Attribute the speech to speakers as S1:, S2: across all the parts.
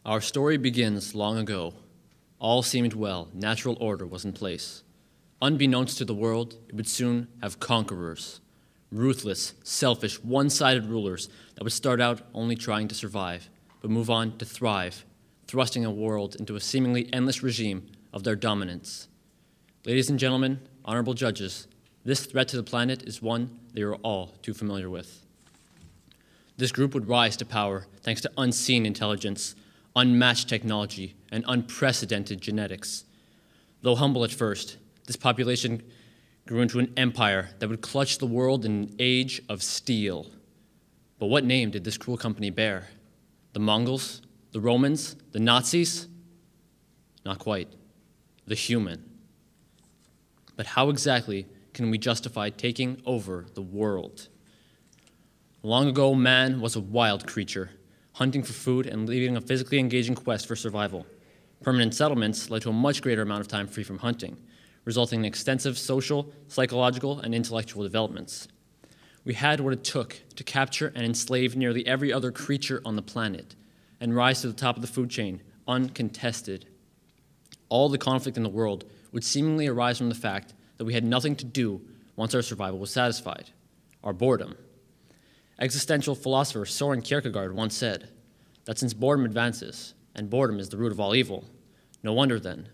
S1: Our story begins long ago. All seemed well, natural order was in place. Unbeknownst to the world, it would soon have conquerors. Ruthless, selfish, one-sided rulers that would start out only trying to survive, but move on to thrive, thrusting a world into a seemingly endless regime of their dominance. Ladies and gentlemen, honorable judges, this threat to the planet is one they are all too familiar with. This group would rise to power thanks to unseen intelligence, unmatched technology, and unprecedented genetics. Though humble at first, this population grew into an empire that would clutch the world in an age of steel. But what name did this cruel company bear? The Mongols? The Romans? The Nazis? Not quite. The human. But how exactly can we justify taking over the world? Long ago, man was a wild creature, hunting for food and leading a physically engaging quest for survival. Permanent settlements led to a much greater amount of time free from hunting, resulting in extensive social, psychological, and intellectual developments. We had what it took to capture and enslave nearly every other creature on the planet and rise to the top of the food chain, uncontested. All the conflict in the world would seemingly arise from the fact that we had nothing to do once our survival was satisfied, our boredom. Existential philosopher Soren Kierkegaard once said that since boredom advances, and boredom is the root of all evil, no wonder then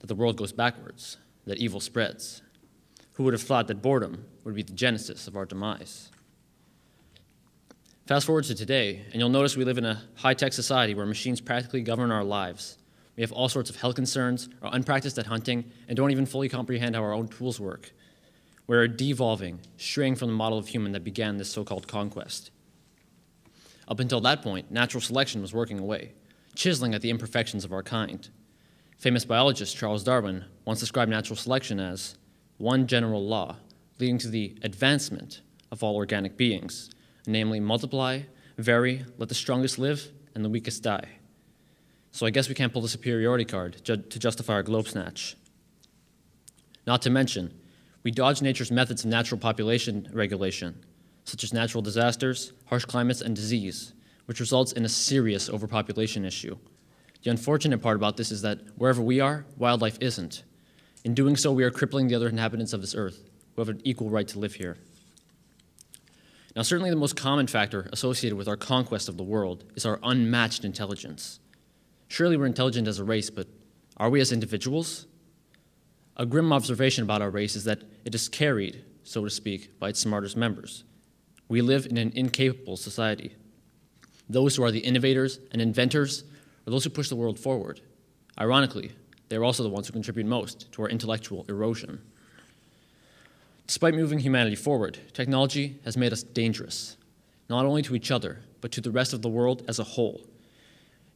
S1: that the world goes backwards, that evil spreads. Who would have thought that boredom would be the genesis of our demise? Fast forward to today, and you'll notice we live in a high-tech society where machines practically govern our lives. We have all sorts of health concerns, are unpracticed at hunting, and don't even fully comprehend how our own tools work. We're devolving, straying from the model of human that began this so-called conquest. Up until that point, natural selection was working away, chiseling at the imperfections of our kind. Famous biologist Charles Darwin once described natural selection as one general law leading to the advancement of all organic beings, namely multiply, vary, let the strongest live, and the weakest die. So I guess we can't pull the superiority card to justify our globe snatch. Not to mention, we dodge nature's methods of natural population regulation, such as natural disasters, harsh climates, and disease, which results in a serious overpopulation issue. The unfortunate part about this is that wherever we are, wildlife isn't. In doing so, we are crippling the other inhabitants of this earth, who have an equal right to live here. Now, certainly the most common factor associated with our conquest of the world is our unmatched intelligence. Surely we're intelligent as a race, but are we as individuals? A grim observation about our race is that it is carried, so to speak, by its smartest members. We live in an incapable society. Those who are the innovators and inventors are those who push the world forward. Ironically, they are also the ones who contribute most to our intellectual erosion. Despite moving humanity forward, technology has made us dangerous, not only to each other, but to the rest of the world as a whole.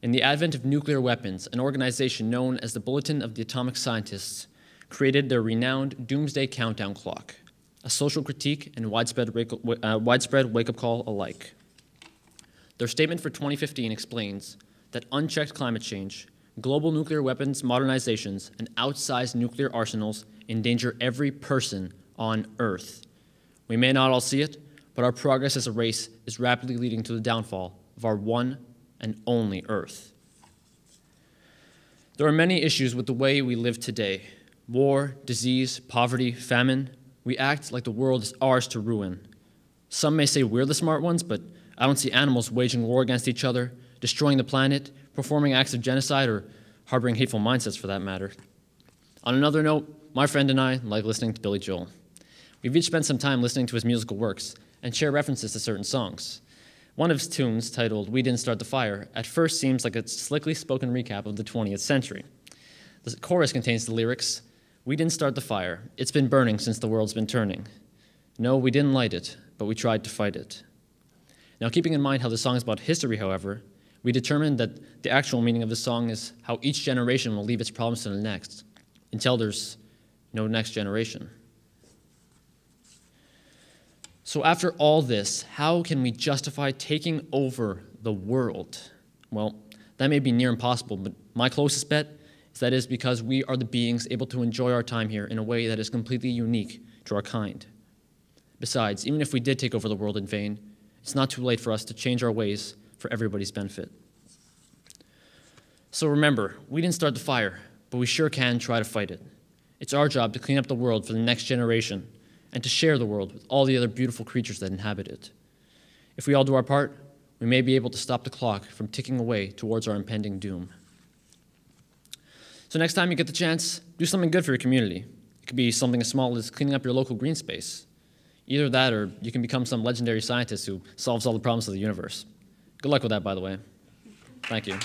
S1: In the advent of nuclear weapons, an organization known as the Bulletin of the Atomic Scientists created their renowned Doomsday Countdown Clock, a social critique and widespread wake-up call alike. Their statement for 2015 explains that unchecked climate change, global nuclear weapons modernizations, and outsized nuclear arsenals endanger every person on Earth. We may not all see it, but our progress as a race is rapidly leading to the downfall of our one and only Earth. There are many issues with the way we live today. War, disease, poverty, famine. We act like the world is ours to ruin. Some may say we're the smart ones, but I don't see animals waging war against each other, destroying the planet, performing acts of genocide, or harboring hateful mindsets for that matter. On another note, my friend and I like listening to Billy Joel. We've each spent some time listening to his musical works and share references to certain songs. One of his tunes, titled "We Didn't Start the Fire," at first seems like a slickly spoken recap of the 20th century. The chorus contains the lyrics, "We didn't start the fire. It's been burning since the world's been turning. No, we didn't light it, but we tried to fight it." Now, keeping in mind how the song is about history, however, we determined that the actual meaning of the song is how each generation will leave its problems to the next, until there's no next generation. So after all this, how can we justify taking over the world? Well, that may be near impossible, but my closest bet is that it is because we are the beings able to enjoy our time here in a way that is completely unique to our kind. Besides, even if we did take over the world in vain, it's not too late for us to change our ways for everybody's benefit. So remember, we didn't start the fire, but we sure can try to fight it. It's our job to clean up the world for the next generation and to share the world with all the other beautiful creatures that inhabit it. If we all do our part, we may be able to stop the clock from ticking away towards our impending doom. So next time you get the chance, do something good for your community. It could be something as small as cleaning up your local green space. Either that or you can become some legendary scientist who solves all the problems of the universe. Good luck with that, by the way. Thank you.